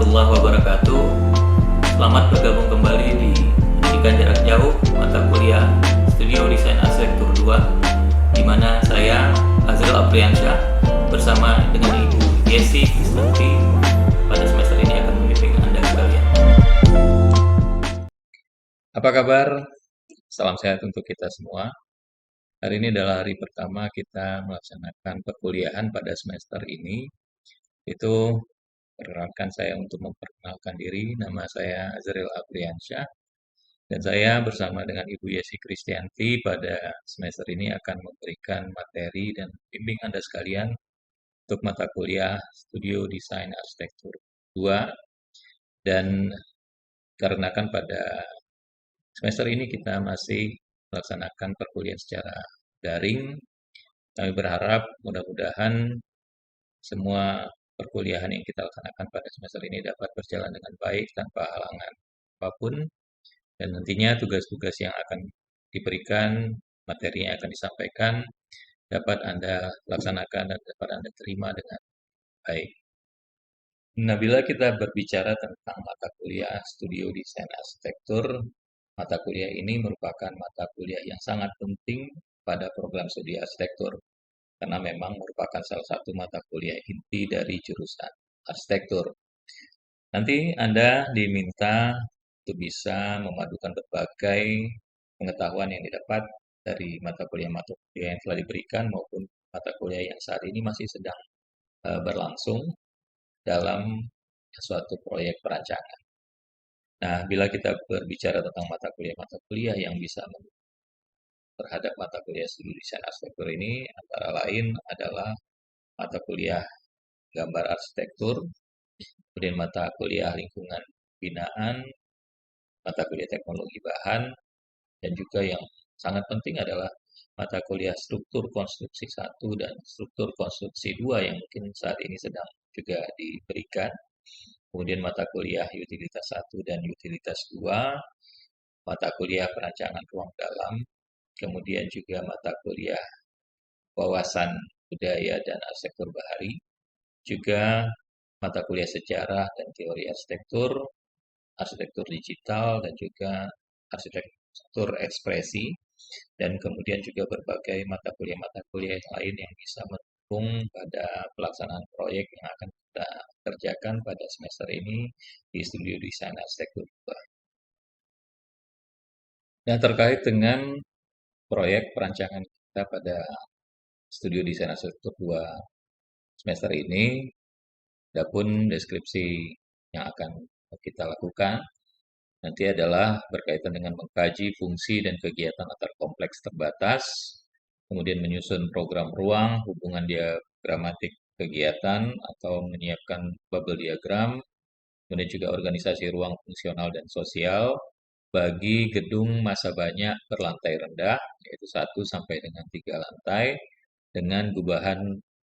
warahmatullahi wabarakatuh. Selamat bergabung kembali di Pendidikan Jarak Jauh mata kuliah Studio Desain Arsitektur 2, di mana saya Azril Apriansyah bersama dengan Ibu Yesi Kristanti pada semester ini akan membimbing Anda sekalian. Apa kabar? Salam sehat untuk kita semua. Hari ini adalah hari pertama kita melaksanakan perkuliahan pada semester ini. Itu perkenalkan saya untuk memperkenalkan diri. Nama saya Azril Apriansyah dan saya bersama dengan Ibu Yesi Kristianti pada semester ini akan memberikan materi dan bimbing Anda sekalian untuk mata kuliah Studio Desain Arsitektur 2. Dan karena kan pada semester ini kita masih melaksanakan perkuliahan secara daring, kami berharap mudah-mudahan semua perkuliahan yang kita laksanakan pada semester ini dapat berjalan dengan baik tanpa halangan apapun, dan nantinya tugas-tugas yang akan diberikan, materi yang akan disampaikan dapat Anda laksanakan dan dapat Anda terima dengan baik. Nah, bila kita berbicara tentang mata kuliah Studio Desain Arsitektur, mata kuliah ini merupakan mata kuliah yang sangat penting pada program studi arsitektur, karena memang merupakan salah satu mata kuliah inti dari jurusan arsitektur. Nanti Anda diminta untuk bisa memadukan berbagai pengetahuan yang didapat dari mata kuliah yang telah diberikan maupun mata kuliah yang saat ini masih sedang berlangsung dalam suatu proyek perancangan. Nah, bila kita berbicara tentang mata kuliah yang bisa terhadap mata kuliah studi desain arsitektur ini, antara lain adalah mata kuliah gambar arsitektur, kemudian mata kuliah lingkungan binaan, mata kuliah teknologi bahan, dan juga yang sangat penting adalah mata kuliah struktur konstruksi 1 dan struktur konstruksi 2 yang mungkin saat ini sedang juga diberikan. Kemudian mata kuliah utilitas 1 dan utilitas 2, mata kuliah perancangan ruang dalam, kemudian juga mata kuliah wawasan budaya dan arsitektur bahari, juga mata kuliah sejarah dan teori arsitektur, arsitektur digital, dan juga arsitektur ekspresi, dan kemudian juga berbagai mata kuliah yang lain yang bisa mendukung pada pelaksanaan proyek yang akan kita kerjakan pada semester ini di Studio Desain Arsitektur 2. Nah, terkait dengan proyek perancangan kita pada Studio Desain Arsitektur 2 semester ini, adapun deskripsi yang akan kita lakukan nanti adalah berkaitan dengan mengkaji fungsi dan kegiatan antar kompleks terbatas, kemudian menyusun program ruang, hubungan diagramatik kegiatan atau menyiapkan bubble diagram, kemudian juga organisasi ruang fungsional dan sosial bagi gedung masa banyak berlantai rendah, yaitu 1 sampai dengan 3 lantai, dengan gubahan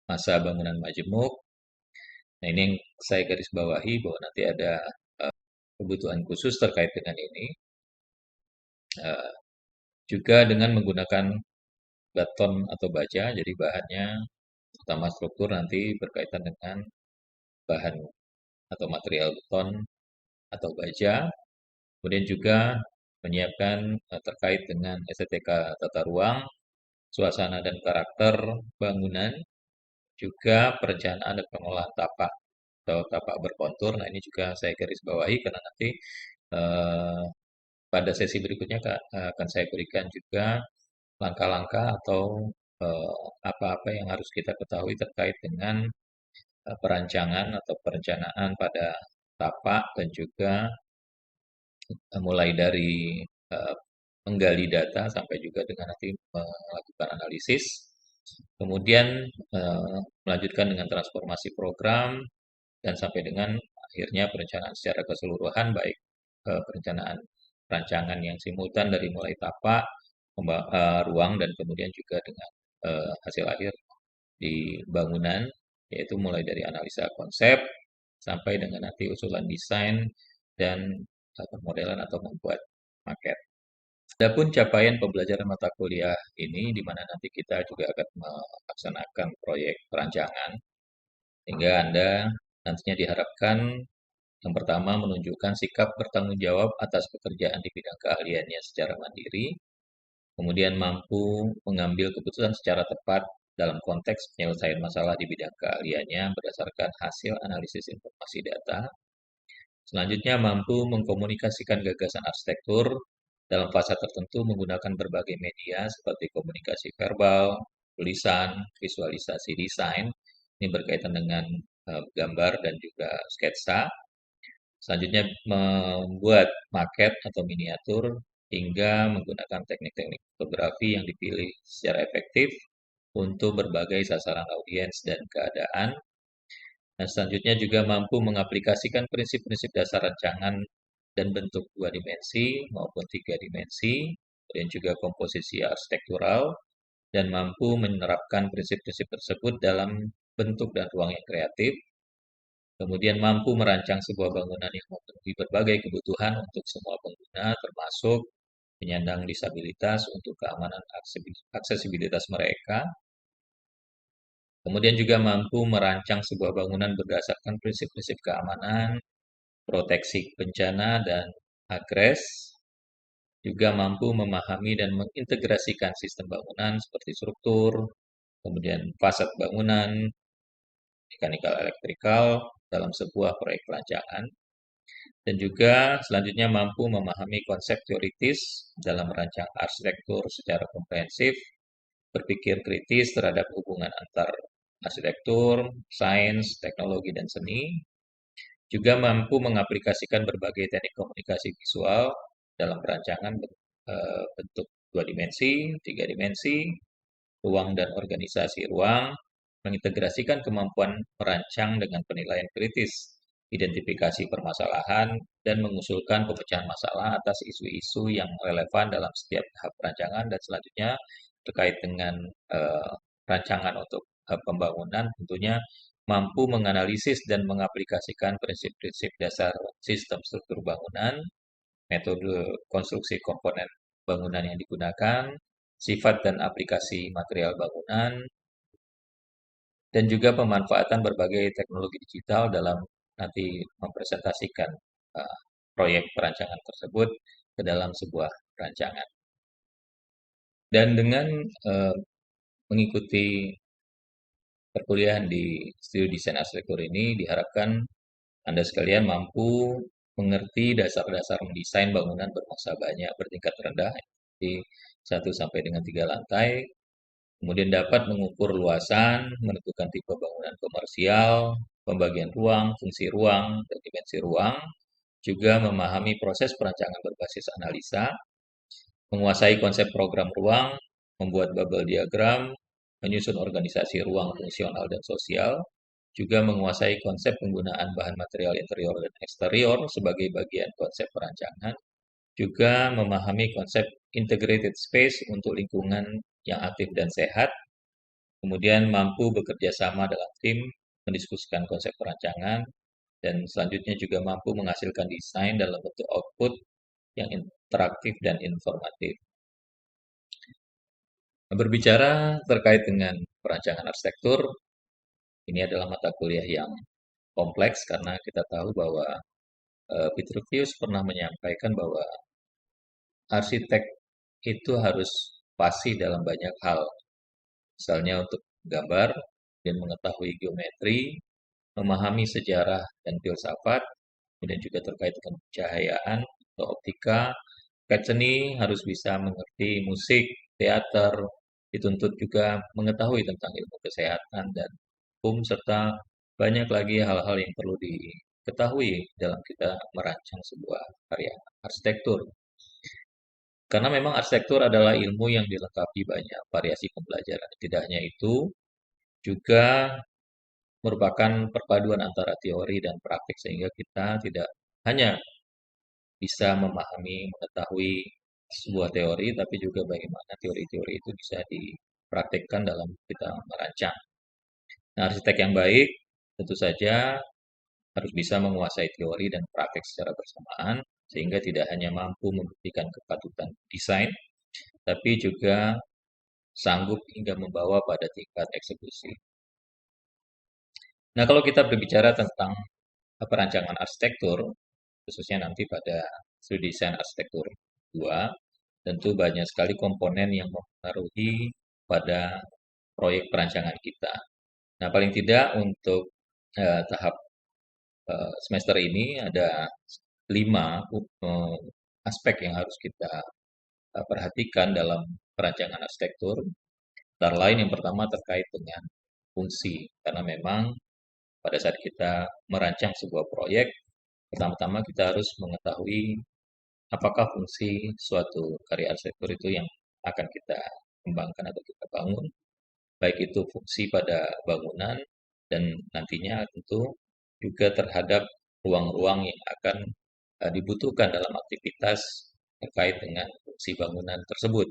masa bangunan majemuk. Nah, ini yang saya garis bawahi bahwa nanti ada kebutuhan khusus terkait dengan ini. Juga dengan menggunakan beton atau baja, jadi bahannya utama struktur nanti berkaitan dengan bahan atau material beton atau baja. Kemudian juga menyiapkan terkait dengan estetika tata ruang, suasana dan karakter bangunan, juga perencanaan dan pengelolaan tapak atau tapak berkontur. Nah, ini juga saya garis bawahi karena nanti eh, pada sesi berikutnya akan saya berikan juga langkah-langkah atau apa-apa yang harus kita ketahui terkait dengan perancangan atau perencanaan pada tapak dan juga mulai dari eh, menggali data sampai juga dengan nanti melakukan analisis, kemudian melanjutkan dengan transformasi program dan sampai dengan akhirnya perencanaan secara keseluruhan, baik perencanaan rancangan yang simultan dari mulai tapak, ruang, dan kemudian juga dengan hasil akhir di bangunan, yaitu mulai dari analisa konsep sampai dengan nanti usulan desain dan pemodelan atau membuat maket. Adapun capaian pembelajaran mata kuliah ini, di mana nanti kita juga akan melaksanakan proyek perancangan, sehingga Anda nantinya diharapkan Yang pertama, menunjukkan sikap bertanggung jawab atas pekerjaan di bidang keahliannya secara mandiri, kemudian mampu mengambil keputusan secara tepat dalam konteks penyelesaian masalah di bidang keahliannya berdasarkan hasil analisis informasi data. Selanjutnya, mampu mengkomunikasikan gagasan arsitektur dalam fase tertentu menggunakan berbagai media seperti komunikasi verbal, tulisan, visualisasi desain. Ini berkaitan dengan gambar dan juga sketsa. Selanjutnya, membuat maket atau miniatur hingga menggunakan teknik-teknik fotografi yang dipilih secara efektif untuk berbagai sasaran audiens dan keadaan. Nah, selanjutnya juga mampu mengaplikasikan prinsip-prinsip dasar rancangan dan bentuk dua dimensi maupun tiga dimensi, dan juga komposisi arsitektural, dan mampu menerapkan prinsip-prinsip tersebut dalam bentuk dan ruang yang kreatif. Kemudian mampu merancang sebuah bangunan yang memenuhi berbagai kebutuhan untuk semua pengguna, termasuk penyandang disabilitas untuk keamanan aksesibilitas mereka. Kemudian juga mampu merancang sebuah bangunan berdasarkan prinsip-prinsip keamanan, proteksi bencana, dan agres. Juga mampu memahami dan mengintegrasikan sistem bangunan seperti struktur, kemudian fasad bangunan, mekanikal elektrikal dalam sebuah proyek perancangan. Dan juga selanjutnya mampu memahami konsep teoritis dalam merancang arsitektur secara komprehensif, berpikir kritis terhadap hubungan antar arsitektur, sains, teknologi, dan seni, juga mampu mengaplikasikan berbagai teknik komunikasi visual dalam perancangan bentuk dua dimensi, tiga dimensi, ruang dan organisasi ruang, mengintegrasikan kemampuan merancang dengan penilaian kritis, identifikasi permasalahan, dan mengusulkan pemecahan masalah atas isu-isu yang relevan dalam setiap tahap perancangan. Dan selanjutnya terkait dengan rancangan untuk pembangunan, tentunya mampu menganalisis dan mengaplikasikan prinsip-prinsip dasar sistem struktur bangunan, metode konstruksi komponen bangunan yang digunakan, sifat dan aplikasi material bangunan, dan juga pemanfaatan berbagai teknologi digital dalam nanti mempresentasikan uh, proyek perancangan tersebut ke dalam sebuah rancangan. Dan dengan uh, mengikuti perkuliahan di Studio Desain Arsitektur ini diharapkan Anda sekalian mampu mengerti dasar-dasar mendesain bangunan bermasa banyak bertingkat rendah di 1 sampai dengan 3 lantai, kemudian dapat mengukur luasan, menentukan tipe bangunan komersial, pembagian ruang, fungsi ruang, dan dimensi ruang, juga memahami proses perancangan berbasis analisa, menguasai konsep program ruang, membuat bubble diagram, menyusun organisasi ruang fungsional dan sosial, juga menguasai konsep penggunaan bahan material interior dan eksterior sebagai bagian konsep perancangan, juga memahami konsep integrated space untuk lingkungan yang aktif dan sehat, kemudian mampu bekerja sama dalam tim, mendiskusikan konsep perancangan, dan selanjutnya juga mampu menghasilkan desain dalam bentuk output yang interaktif dan informatif. Berbicara terkait dengan perancangan arsitektur, ini adalah mata kuliah yang kompleks karena kita tahu bahwa Vitruvius pernah menyampaikan bahwa arsitek itu harus fasih dalam banyak hal, misalnya untuk gambar dan mengetahui geometri, memahami sejarah dan filsafat, kemudian juga terkait dengan pencahayaan atau optika. Terkait seni harus bisa mengerti musik, teater, dituntut juga mengetahui tentang ilmu kesehatan dan hukum, serta banyak lagi hal-hal yang perlu diketahui dalam kita merancang sebuah karya arsitektur. Karena memang arsitektur adalah ilmu yang dilengkapi banyak variasi pembelajaran. Tidak hanya itu, juga merupakan perpaduan antara teori dan praktik sehingga kita tidak hanya bisa memahami, mengetahui sebuah teori, tapi juga bagaimana teori-teori itu bisa dipraktikkan dalam kita merancang. Nah, arsitek yang baik tentu saja harus bisa menguasai teori dan praktik secara bersamaan, sehingga tidak hanya mampu membuktikan kepatutan desain, tapi juga sanggup hingga membawa pada tingkat eksekusi. Nah, kalau kita berbicara tentang perancangan arsitektur, khususnya nanti pada studi desain arsitektur 2, tentu banyak sekali komponen yang mempengaruhi pada proyek perancangan kita. Nah, paling tidak untuk tahap semester ini ada 5 aspek yang harus kita perhatikan dalam perancangan arsitektur. Antara lain yang pertama terkait dengan fungsi, karena memang pada saat kita merancang sebuah proyek, pertama-tama kita harus mengetahui apakah fungsi suatu karya arsitektur itu yang akan kita kembangkan atau kita bangun, baik itu fungsi pada bangunan dan nantinya tentu juga terhadap ruang-ruang yang akan dibutuhkan dalam aktivitas terkait dengan fungsi bangunan tersebut.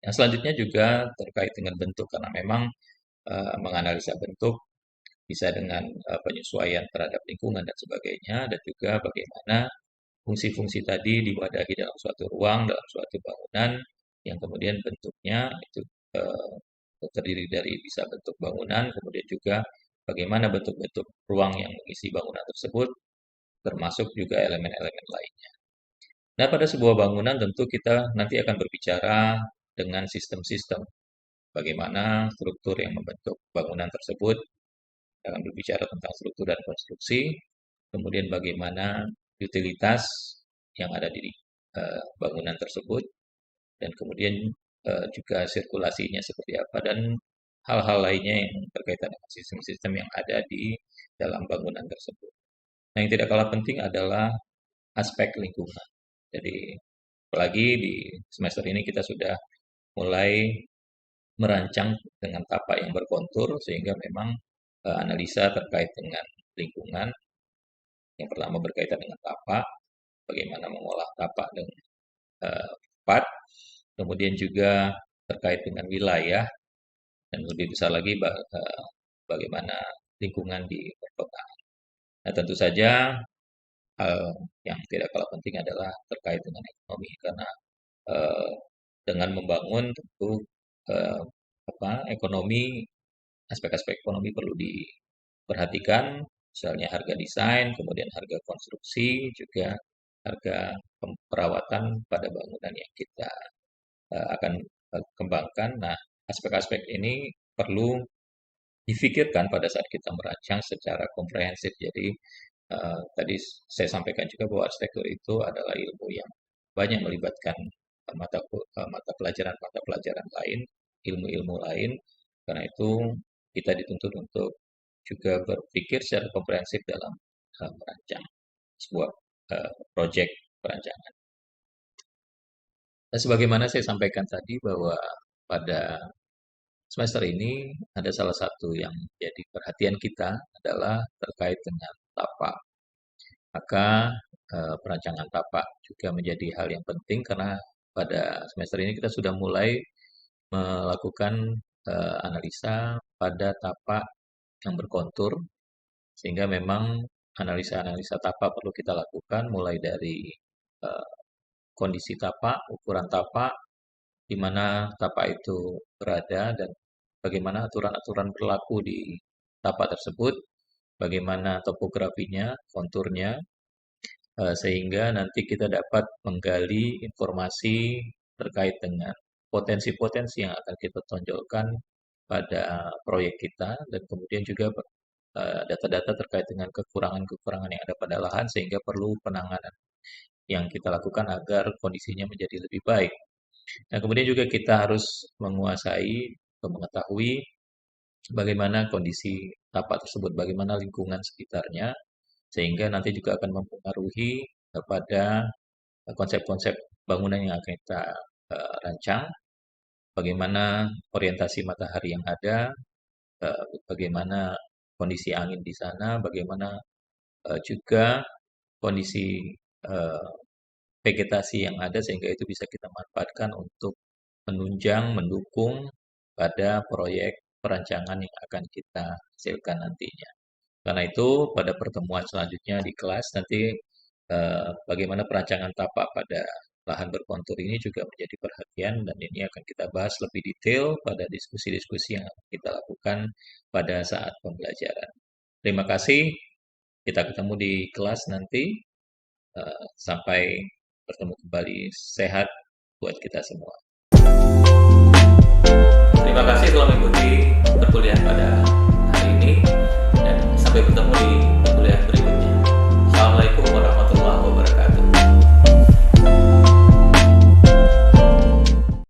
Yang selanjutnya juga terkait dengan bentuk, karena memang menganalisa bentuk bisa dengan penyesuaian terhadap lingkungan dan sebagainya, dan juga bagaimana fungsi-fungsi tadi diwadahi dalam suatu ruang, dalam suatu bangunan, yang kemudian bentuknya itu eh, terdiri dari bisa bentuk bangunan, kemudian juga bagaimana bentuk-bentuk ruang yang mengisi bangunan tersebut, termasuk juga elemen-elemen lainnya. Nah, pada sebuah bangunan tentu kita nanti akan berbicara dengan sistem-sistem, bagaimana struktur yang membentuk bangunan tersebut, akan berbicara tentang struktur dan konstruksi, kemudian bagaimana utilitas yang ada di bangunan tersebut, dan kemudian juga sirkulasinya seperti apa, dan hal-hal lainnya yang berkaitan dengan sistem-sistem yang ada di dalam bangunan tersebut. Nah, yang tidak kalah penting adalah aspek lingkungan. Jadi, apalagi di semester ini kita sudah mulai merancang dengan tapak yang berkontur, sehingga memang analisa terkait dengan lingkungan, yang pertama berkaitan dengan tapak, bagaimana mengolah tapak dengan tepat, kemudian juga terkait dengan wilayah, dan lebih besar lagi bagaimana lingkungan di perkotaan. Nah, tentu saja hal yang tidak kalah penting adalah terkait dengan ekonomi, karena eh, dengan membangun tentu eh, ekonomi, aspek-aspek ekonomi perlu diperhatikan, misalnya harga desain, kemudian harga konstruksi, juga harga perawatan pada bangunan yang kita akan kembangkan. Nah, aspek-aspek ini perlu difikirkan pada saat kita merancang secara komprehensif. Jadi, tadi saya sampaikan juga bahwa arsitektur itu adalah ilmu yang banyak melibatkan mata pelajaran lain, ilmu-ilmu lain. Karena itu kita dituntut untuk juga berpikir secara komprehensif dalam merancang sebuah proyek perancangan. Dan sebagaimana saya sampaikan tadi bahwa pada semester ini ada salah satu yang jadi perhatian kita adalah terkait dengan tapak. Maka perancangan tapak juga menjadi hal yang penting karena pada semester ini kita sudah mulai melakukan analisa pada tapak yang berkontur, sehingga memang analisa-analisa tapak perlu kita lakukan mulai dari eh, kondisi tapak, ukuran tapak, di mana tapak itu berada, dan bagaimana aturan-aturan berlaku di tapak tersebut, bagaimana topografinya, konturnya, sehingga nanti kita dapat menggali informasi terkait dengan potensi-potensi yang akan kita tonjolkan pada proyek kita, dan kemudian juga data-data terkait dengan kekurangan-kekurangan yang ada pada lahan, sehingga perlu penanganan yang kita lakukan agar kondisinya menjadi lebih baik. Nah, kemudian juga kita harus menguasai atau mengetahui bagaimana kondisi tapak tersebut, bagaimana lingkungan sekitarnya, sehingga nanti juga akan mempengaruhi kepada konsep-konsep bangunan yang akan kita rancang, bagaimana orientasi matahari yang ada, bagaimana kondisi angin di sana, bagaimana juga kondisi eh, vegetasi yang ada, sehingga itu bisa kita manfaatkan untuk menunjang, mendukung pada proyek perancangan yang akan kita hasilkan nantinya. Karena itu, pada pertemuan selanjutnya di kelas nanti bagaimana perancangan tapak pada lahan berkontur ini juga menjadi perhatian, dan ini akan kita bahas lebih detail pada diskusi-diskusi yang akan kita lakukan pada saat pembelajaran. Terima kasih. Kita ketemu di kelas nanti. Sampai bertemu kembali. Sehat buat kita semua. Terima kasih telah mengikuti